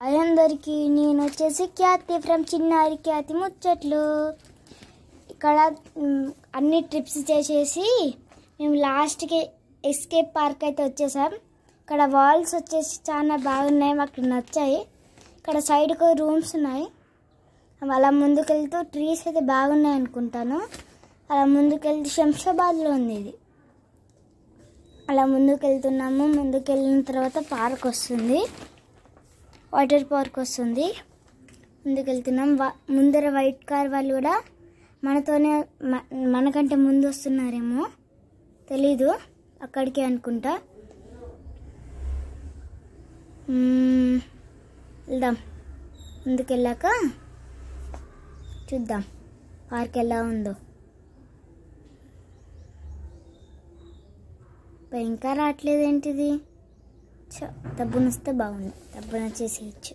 అందరికీ నేను వచ్చేసి ఖ్యాతి ఫ్రమ్ చిన్నారి ఖ్యాతి ముచ్చట్లు. ఇక్కడ అన్ని ట్రిప్స్ చేసేసి మేము లాస్ట్కి ఎస్కేప్ పార్క్ అయితే వచ్చేసాం. ఇక్కడ వాల్స్ వచ్చేసి చాలా బాగున్నాయి, మాకు నచ్చాయి. ఇక్కడ సైడ్కు రూమ్స్ ఉన్నాయి. అలా ముందుకెళ్తూ ట్రీస్ అయితే బాగున్నాయి అనుకుంటాను. అలా ముందుకెళ్తూ శంషాబాద్లో ఉంది ఇది. అలా ముందుకెళ్తున్నాము. ముందుకెళ్ళిన తర్వాత పార్క్ వస్తుంది, వాటర్ పార్క్ వస్తుంది. ముందుకెళ్తున్నాం. ముందర వైట్ కార్ వాళ్ళు కూడా మనకంటే ముందు వస్తున్నారేమో తెలీదు, అక్కడికే అనుకుంటా. వెళ్దాం. ముందుకెళ్ళాక చూద్దాం పార్క్ ఎలా ఉందో. ఇంకా రావట్లేదు ఏంటిది? దబ్బునొస్తే బాగుంది, దబ్బున చేసేయచ్చు.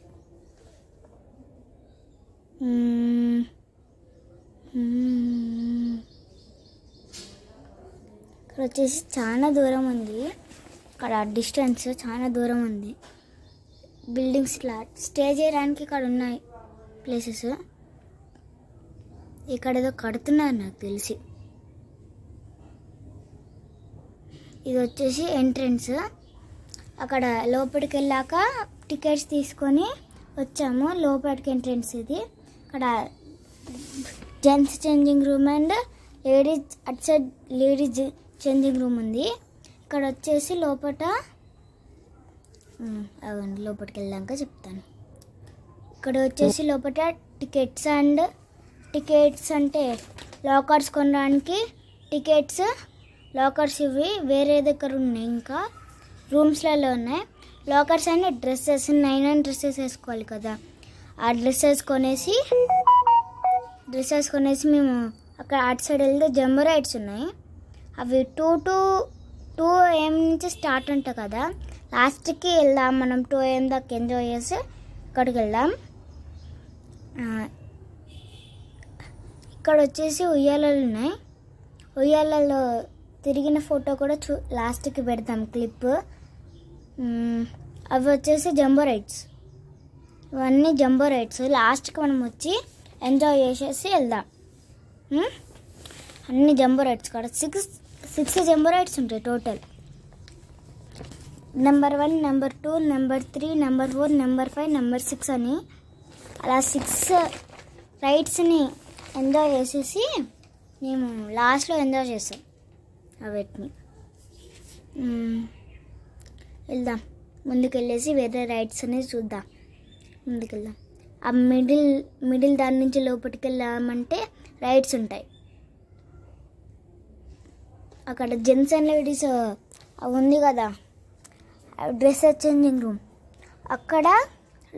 ఇక్కడ వచ్చేసి చాలా దూరం ఉంది. ఇక్కడ డిస్టెన్స్ చాలా దూరం ఉంది. బిల్డింగ్స్ ఇట్లా స్టే చేయడానికి ఇక్కడ ఉన్నాయి ప్లేసెస్. ఇక్కడ ఏదో కడుతున్నారు నాకు తెలిసి. ఇది వచ్చేసి ఎంట్రన్స్. అక్కడ లోపలికి వెళ్ళాక టికెట్స్ తీసుకొని వచ్చాము. లోపలికి ఎంట్రన్స్ ఇది. ఇక్కడ gents changing room and ladies at side ladies changing room ఉంది. ఇక్కడ వచ్చేసి లోపల లోపలికి వెళ్ళాక చెప్తాను. ఇక్కడ వచ్చేసి లోపల టికెట్స్ అంటే లాకర్స్ కొనడానికి టికెట్స్. లాకర్స్ ఇవి వేరే దగ్గర ఉన్నాయి, ఇంకా రూమ్స్లలో ఉన్నాయి. లాకర్స్ అని డ్రెస్సెస్ 9 డ్రెస్సెస్ వేసుకోవాలి కదా. ఆ డ్రెస్సెస్ కొనేసి మేము అక్కడ అటు సైడ్ వెళ్తే జంబో రైడ్స్ ఉన్నాయి. అవి 2 AM నుంచి స్టార్ట్ అంట కదా. లాస్ట్కి వెళ్దాం మనం. 2 AM దాకా ఎంజాయ్ చేసి ఇక్కడికి వెళ్దాం. ఇక్కడ వచ్చేసి ఉయ్యాలలు ఉన్నాయి. ఉయ్యాలలో తిరిగిన ఫోటో కూడా లాస్ట్కి పెడతాం క్లిప్. అవి వచ్చేసి జంబో రైడ్స్. ఇవన్నీ జంబో రైడ్స్. లాస్ట్కి మనం వచ్చి ఎంజాయ్ చేసేసి వెళ్దాం. అన్ని జంబో రైడ్స్ కూడా 6 జంబో రైడ్స్ ఉంటాయి total. Number 1, number 2, number 3, number 4, number 5, number 6 అని అలా 6 రైడ్స్ని ఎంజాయ్ చేసేసి మేము లాస్ట్లో ఎంజాయ్ చేస్తాం వాటిని. వెళ్దాం. ముందుకెళ్ళేసి వేరే రైడ్స్ అనేది చూద్దాం. ముందుకెళ్దాం. ఆ మిడిల్ దాని నుంచి లోపలికి వెళ్ళామంటే రైడ్స్ ఉంటాయి. అక్కడ జెంట్స్ అండ్ లేడీస్ ఉంది కదా డ్రెస్ చేంజింగ్ రూమ్. అక్కడ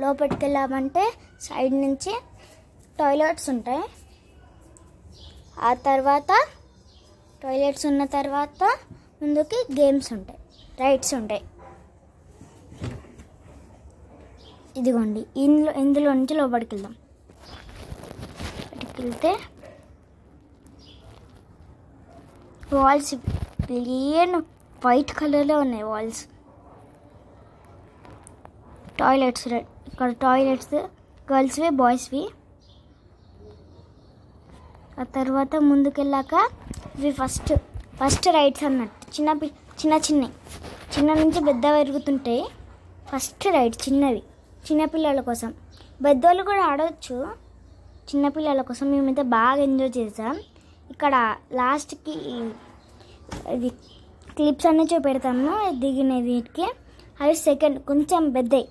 లోపలికి వెళ్ళామంటే సైడ్ నుంచి టాయిలెట్స్ ఉంటాయి. ఆ తర్వాత టాయిలెట్స్ ఉన్న తర్వాత ముందుకి గేమ్స్ ఉంటాయి, రైడ్స్ ఉంటాయి. ఇదిగోండి, ఇందులో నుంచి లోపలికి వెళ్దాం. వెళ్తే వాల్స్ ప్లేన్ వైట్ కలర్లో ఉన్నాయి వాల్స్. టాయిలెట్స్ ఇక్కడ టాయిలెట్స్ గర్ల్స్వి బాయ్స్వి. ఆ తర్వాత ముందుకెళ్ళాక ఇవి ఫస్ట్ రైడ్స్ అన్నట్టు. చిన్న నుంచి పెద్ద పెరుగుతుంటాయి. ఫస్ట్ రైడ్ చిన్నవి, చిన్నపిల్లల కోసం. పెద్దోళ్ళు కూడా ఆడవచ్చు, చిన్నపిల్లల కోసం. మేమైతే బాగా ఎంజాయ్ చేసాం. ఇక్కడ లాస్ట్కి ఇది క్లిప్స్ అన్నీ చూపెడతాము దిగిన వీటికి. అవి సెకండ్ కొంచెం పెద్దవి.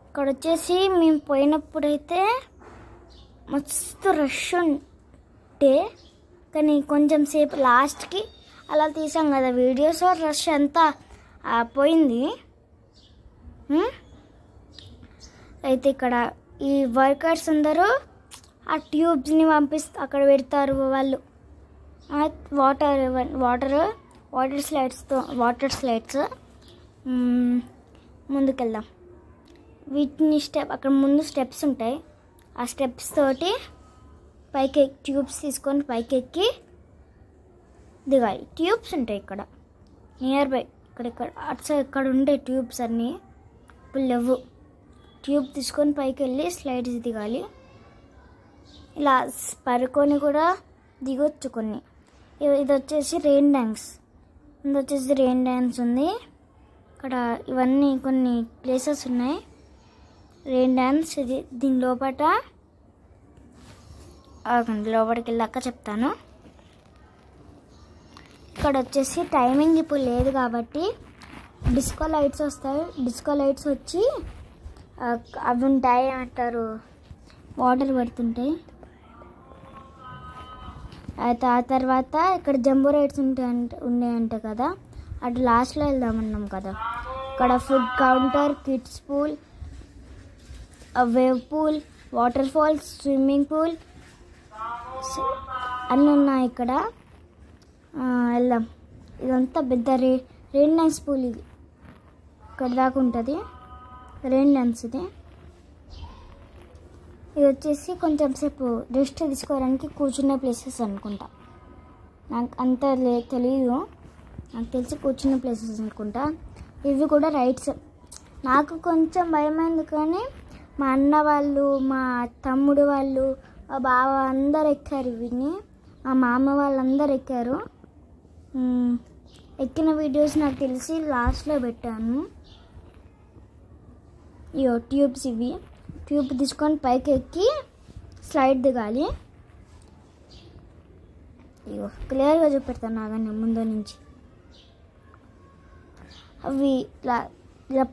ఇక్కడ వచ్చేసి మేము పోయినప్పుడైతే మస్తు రష్ ఉంటే, కానీ కొంచెం సేపు లాస్ట్కి అలా తీసాం కదా వీడియోస్, రష్ అంతా పోయింది. అయితే ఇక్కడ ఈ వర్కర్స్ అందరూ ఆ ట్యూబ్స్ని అక్కడ పెడతారు వాళ్ళు. Water slides. ముందుకెళ్దాం. వీటిని అక్కడ ముందు స్టెప్స్ ఉంటాయి. ఆ స్టెప్స్ తోటి పైకి ట్యూబ్స్ తీసుకొని పైకి ఎక్కి దిగాలి. ట్యూబ్స్ ఉంటాయి ఇక్కడ నియర్ బై. ఇక్కడ అటు సైడ్ ఇక్కడ ఉండే ట్యూబ్స్ అన్నీ ఇప్పుడు లేవు. ట్యూబ్ తీసుకొని పైకి వెళ్ళి స్లైడ్స్ దిగాలి. ఇలా పరుకొని కూడా దిగొచ్చు కొన్ని. ఇది వచ్చేసి రెయిన్ డ్యాన్స్. ఇది వచ్చేసి రెయిన్ డ్యాన్స్ ఉంది. ఇక్కడ ఇవన్నీ కొన్ని ప్లేసెస్ ఉన్నాయి. రెయిన్ డ్యాన్స్ ఇది. దీని లోపలికి వెళ్ళాక చెప్తాను. ఇక్కడ వచ్చేసి టైమింగ్ ఇప్పుడు లేదు కాబట్టి డిస్కో లైట్స్ వస్తాయి. డిస్కో లైట్స్ వచ్చి అవి ఉంటాయి అంటారు, వాటర్ పడుతుంటాయి. అయితే ఆ తర్వాత ఇక్కడ జంబో రైడ్స్ ఉన్నాయంట కదా, అటు లాస్ట్లో వెళ్దామన్నాం కదా. ఇక్కడ food counter, kids pool, wave pool, waterfalls, swimming pool అన్నీ ఉన్నాయి ఇక్కడ. వెళ్దాం. ఇదంతా పెద్ద రెయిన్ డ్యాన్స్ పూల్. ఇది ఇక్కడ దాకా ఉంటుంది రెయిన్ డ్యాన్స్. ఇది వచ్చేసి కొంచెం సేపు రెస్ట్ తీసుకోవడానికి కూర్చునే ప్లేసెస్ అనుకుంటా. నాకు అంత తెలీదు, నాకు తెలిసి కూర్చునే ప్లేసెస్ అనుకుంటా. ఇవి కూడా రైడ్స్. నాకు కొంచెం భయమైంది కానీ మా అన్న వాళ్ళు, మా తమ్ముడు వాళ్ళు, మా బావ అందరు ఎక్కారు ఇవన్నీ. మా మామ వాళ్ళందరూ ఎక్కారు. ఎక్కిన వీడియోస్ నాకు తెలిసి లాస్ట్లో పెట్టాను. ఇయో ట్యూబ్స్ ఇవి. ట్యూబ్ తీసుకొని పైకి ఎక్కి స్లైడ్ దిగాలి. ఇగో క్లియర్గా చూపెడతాను నాగండి ముందు నుంచి. అవి ఇలా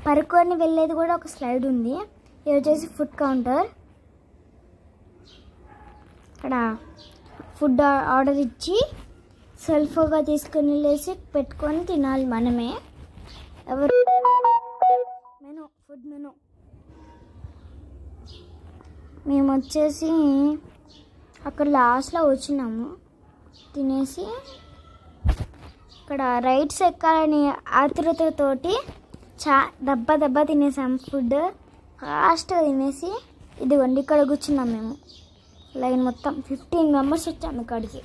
పరుకొని వెళ్ళేది కూడా ఒక స్లైడ్ ఉంది. ఇది వచ్చేసి ఫుడ్ కౌంటర్. ఇక్కడ ఫుడ్ ఆర్డర్ ఇచ్చి సెల్ఫ్గా తీసుకొని వెళ్ళేసి పెట్టుకొని తినాలి మనమే. ఎవరు ఫుడ్ మెనూ. మేము వచ్చేసి అక్కడ లాస్ట్లో వచ్చినాము తినేసి. ఇక్కడ రైడ్స్ ఎక్కాలని ఆతృతతోటి దబ్బా తినేసాము. ఫుడ్ ఫాస్ట్గా తినేసి ఇదిగోండి ఇక్కడ కూర్చున్నాం మేము. లైన్ మొత్తం 15 మెంబర్స్ వచ్చాము ఇక్కడికి.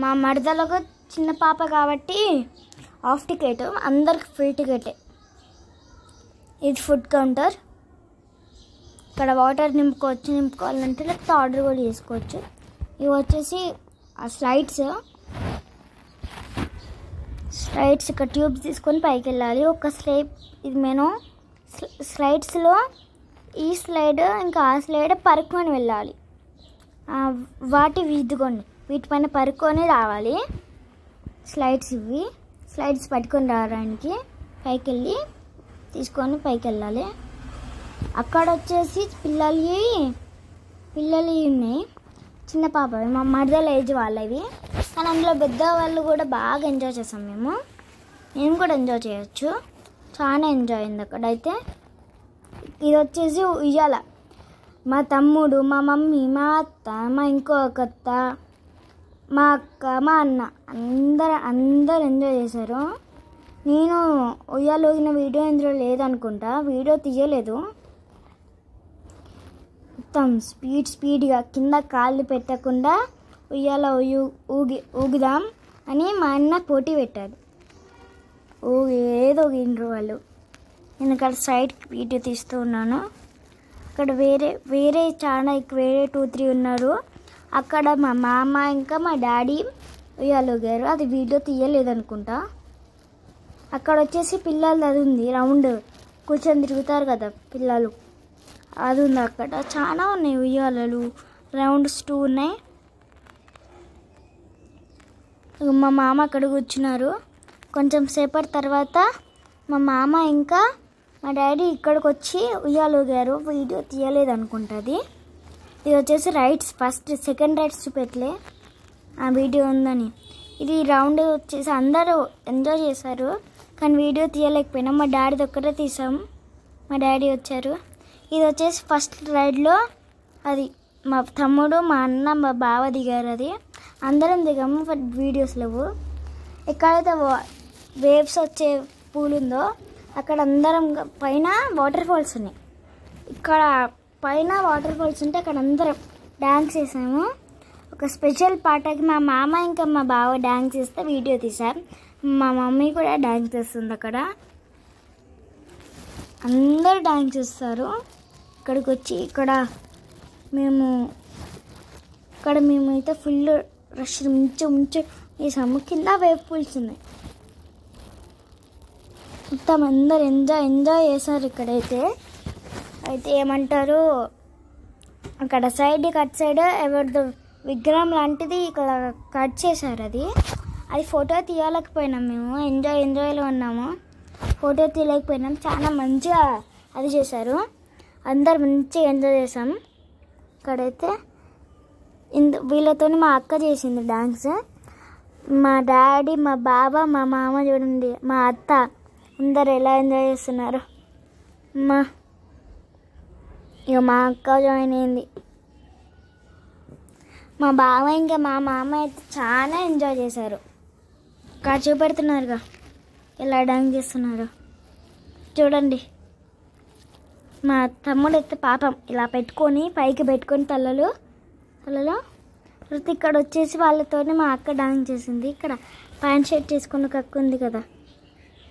మా మరదలకు చిన్న పాప కాబట్టి హాఫ్ టికెట్, అందరికి ఫ్రీ టికెటే. ఇది ఫుడ్ కౌంటర్. ఇక్కడ వాటర్ నింపుకోవాలంటే లేకపోతే ఆర్డర్ కూడా చేసుకోవచ్చు. ఇవి వచ్చేసి ఆ స్లైడ్స్. ఇక్కడ ట్యూబ్స్ తీసుకొని పైకి వెళ్ళాలి. ఒక ఇది మెనూ. స్లైడ్స్లో ఈ స్లైడ్ ఇంకా ఆ స్లైడ్ పరుక్కొని వెళ్ళాలి. ఇదిగోండి వీటిపైన పరుక్కొని రావాలి. స్లైడ్స్ ఇవి. స్లైడ్స్ పట్టుకొని రావడానికి పైకి వెళ్ళి తీసుకొని పైకి వెళ్ళాలి. అక్కడ వచ్చేసి పిల్లలు ఉన్నాయి, చిన్న పాపవి, మా మరదల ఏజ్ వాళ్ళవి. కానీ అందులో పెద్దవాళ్ళు కూడా బాగా ఎంజాయ్ చేసాం మేము కూడా ఎంజాయ్ చేయొచ్చు. చాలా ఎంజాయ్ అయింది అక్కడైతే. ఇది వచ్చేసి ఉయ్యాల. మా తమ్ముడు, మా మమ్మీ, మా అత్త, మా ఇంకో అత్త, మా అక్క, మా అన్న అందరు ఎంజాయ్ చేశారు. నేను ఉయ్యాలు ఊగిన వీడియో ఇందులో లేదనుకుంటా, వీడియో తీయలేదు. మొత్తం స్పీడ్గా కింద కాళ్ళు పెట్టకుండా ఉయ్యాల ఊగుదాం అని మా అన్న పోటీ పెట్టాడు. ఏదో ఊగిండ్రు వాళ్ళు. నేను ఇక్కడ సైడ్ వీడియో తీస్తూ ఉన్నాను. అక్కడ వేరే చాలా వేరే 2-3 ఉన్నారు. అక్కడ మా మామ ఇంకా మా డాడీ ఉయ్యాలు ఊగారు. అది వీడియో తీయలేదనుకుంటా. అక్కడ వచ్చేసి పిల్లలు అది ఉంది, రౌండ్ కూర్చొని తిరుగుతారు కదా పిల్లలు, అది ఉంది అక్కడ. చాలా ఉన్నాయి ఉయ్యాలలు, రౌండ్స్ 2 ఉన్నాయి. మా మామ అక్కడ కూర్చున్నారు. కొంచెం సేపటి తర్వాత మా మామ ఇంకా మా డాడీ ఇక్కడికి వచ్చి ఉయ్యాలు ఊగారు. వీడియో తీయలేదనుకుంటుంది. ఇది వచ్చేసి రైడ్స్. సెకండ్ రైడ్స్ చూపెట్టలే, ఆ వీడియో ఉందని. ఇది రౌండ్ వచ్చేసి అందరూ ఎంజాయ్ చేశారు కానీ వీడియో తీయలేకపోయినాం. మా డాడీది ఒక్కటే తీసాం, మా డాడీ వచ్చారు. ఇది వచ్చేసి ఫస్ట్ రైడ్లో అది మా తమ్ముడు, మా అన్న, మా బావ దిగారు. అది అందరం దిగాము, బట్ వీడియోస్ లేవు. ఎక్కడైతే వేవ్స్ వచ్చే పూల్ ఉందో అక్కడ అందరం పైన వాటర్ ఫాల్స్ ఉన్నాయి. ఇక్కడ పైన వాటర్ ఫాల్స్ ఉంటే అక్కడ అందరం డ్యాన్స్ చేసాము. ఒక స్పెషల్ పాటకి మా మామ ఇంకా మా బావ డ్యాన్స్ చేస్తే వీడియో తీసాం. మా మమ్మీ కూడా డ్యాన్స్ చేస్తుంది అక్కడ. అందరు డాన్స్ చేస్తారు. ఇక్కడికి వచ్చి మేమైతే ఫుల్ రష్ ముంచు వేసాము. కింద వేవ్ పూల్స్ ఉన్నాయి. మొత్తం అందరు ఎంజాయ్ చేశారు. ఇక్కడైతే ఏమంటారు, అక్కడ కట్ సైడ్ ఎవరిదో విగ్రహం లాంటిది ఇక్కడ కట్ చేశారు. అది ఫోటో తీయలేకపోయినాం. మేము ఎంజాయ్లో ఉన్నాము. ఫోటో తీయలేకపోయినాం. చాలా మంచిగా అది చేశారు. అందరు మంచిగా ఎంజాయ్ చేసాం. ఇక్కడైతే వీళ్ళతో మా అక్క చేసింది డాన్స్. మా డాడీ, మా బావ, మా మామ చూడండి, మా అత్త అందరు ఎలా ఎంజాయ్ చేస్తున్నారు. మా అక్క జాయిన్ అయింది. మా బావ ఇంకా మా మామ అయితే చాలా ఎంజాయ్ చేశారు. ఇక్కడ చూపెడుతున్నారుగా ఎలా డాన్స్ చేస్తున్నారు చూడండి. మా తమ్ముడు అయితే పాపం ఇలా పైకి పెట్టుకొని తలలో ఇక్కడ వచ్చేసి వాళ్ళతో మా అక్క డాన్స్ చేసింది. ఇక్కడ ప్యాంట్ షర్ట్ చేసుకున్న అక్క ఉంది కదా,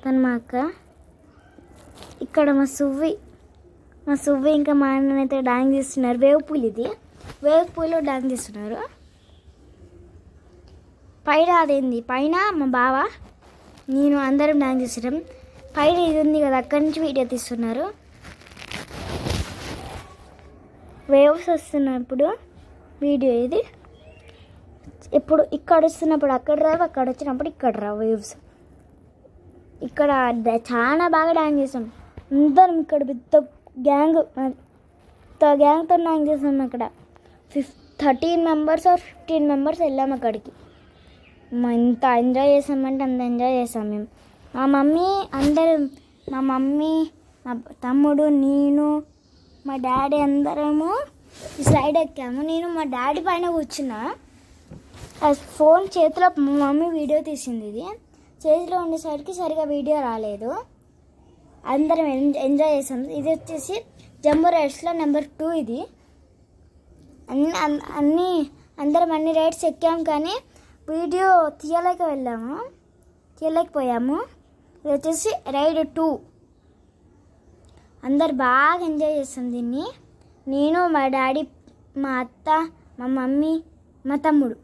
తను మా అక్క. ఇక్కడ మా సువ్వి ఇంకా మా అన్ననైతే డాన్స్ చేస్తున్నారు. వేవ్ పూలు డాన్స్ చేస్తున్నారు. పైన మా బావ, నేను అందరం డాన్స్ చేస్తున్నాం. పైన ఇది ఉంది కదా, అక్కడి నుంచి వీడియో తీస్తున్నారు. వేవ్స్ వస్తున్నప్పుడు వీడియో ఇది. ఇప్పుడు ఇక్కడ వస్తున్నప్పుడు అక్కడ రావు, అక్కడ వచ్చినప్పుడు ఇక్కడ రావు వేవ్స్. ఇక్కడ చాలా బాగా డాన్స్ చేసాం అందరం. ఇక్కడ పెద్ద గ్యాంగ్తో డాన్స్ చేసాం. అక్కడ 13 మెంబర్స్ ఆర్ 15 మెంబర్స్ వెళ్ళాము అక్కడికి. ఎంత ఎంజాయ్ చేసామంటే అంత ఎంజాయ్ చేసాం మేము. మా మమ్మీ, మా తమ్ముడు, నేను, మా డాడీ అందరము స్లైడ్ ఎక్కాము. నేను మా డాడీ పైన కూర్చున్నా. ఫోన్ చేతిలో మా మమ్మీ వీడియో తీసింది. ఇది చేతిలో ఉండేసరికి సరిగా వీడియో రాలేదు. అందరం ఎంజాయ్ చేసాం. ఇది వచ్చేసి జంబో రైడ్స్లో నెంబర్ 2 ఇది. అందరం అన్ని రైడ్స్ ఎక్కాము కానీ వీడియో తీయలేకపోయాము. ఇది వచ్చేసి రైడ్ 2. అందరు బాగా ఎంజాయ్ చేస్తాం దీన్ని. నేను, మా డాడీ, మా అత్త, మా మమ్మీ, మా తమ్ముడు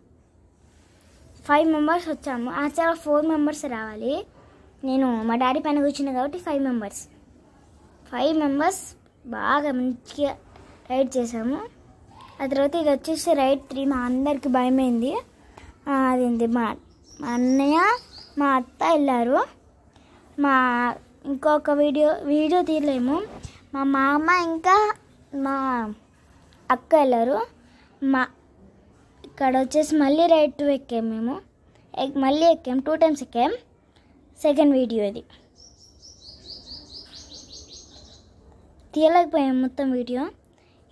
5 మెంబర్స్ వచ్చాము. చాలా 4 మెంబర్స్ రావాలి. నేను మా డాడీ పైన కూర్చున్నా కాబట్టి 5 మెంబర్స్ బాగా మంచిగా రైడ్ చేసాము. ఆ తర్వాత ఇది వచ్చేసి రైడ్ 3. మా అందరికి భయమైంది. అదేంటి మా అన్నయ్య, మా అత్త వెళ్ళారు. ఇంకొక వీడియో తీయలేము. మా మామ ఇంకా మా అక్క వెళ్ళారు. ఇక్కడ వచ్చేసి మళ్ళీ రైడ్ 2 ఎక్కాము. మేము మళ్ళీ ఎక్కాము, 2 times ఎక్కాము. సెకండ్ వీడియో ఇది. తీయలేకపోయాము మొత్తం వీడియో.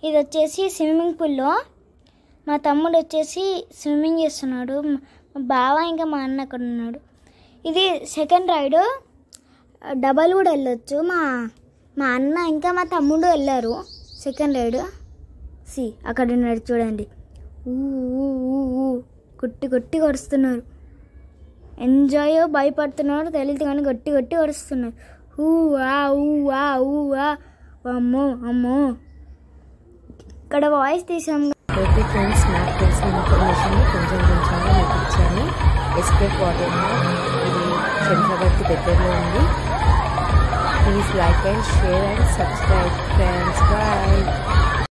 ఇది వచ్చేసి స్విమ్మింగ్ పూల్లో మా తమ్ముడు వచ్చేసి స్విమ్మింగ్ చేస్తున్నాడు. మా బావ ఇంకా మా అన్న అక్కడ ఉన్నాడు. ఇది సెకండ్ రైడ్, డబల్ కూడా వెళ్ళొచ్చు. మా అన్న ఇంకా మా తమ్ముడు వెళ్ళారు సెకండ్ రైడ్. అక్కడ ఉన్నాడు చూడండి, కొట్టి కొడుస్తున్నారు. ఎంజాయ్ భయపడుతున్నారు తెలియదు కానీ గట్టి కొడుస్తున్నారు. అమ్మో ఇక్కడ వాయిస్ తీసాము. ఓకే ఫ్రెండ్స్, నాకు తెలిసిన ఇన్ఫర్మేషన్ కొంచెం మీకు ఇచ్చాను. ఎస్కేప్ వాటర్ ఇది శంషాబాద్కి దగ్గరలో ఉంది. Please like and share and subscribe friends.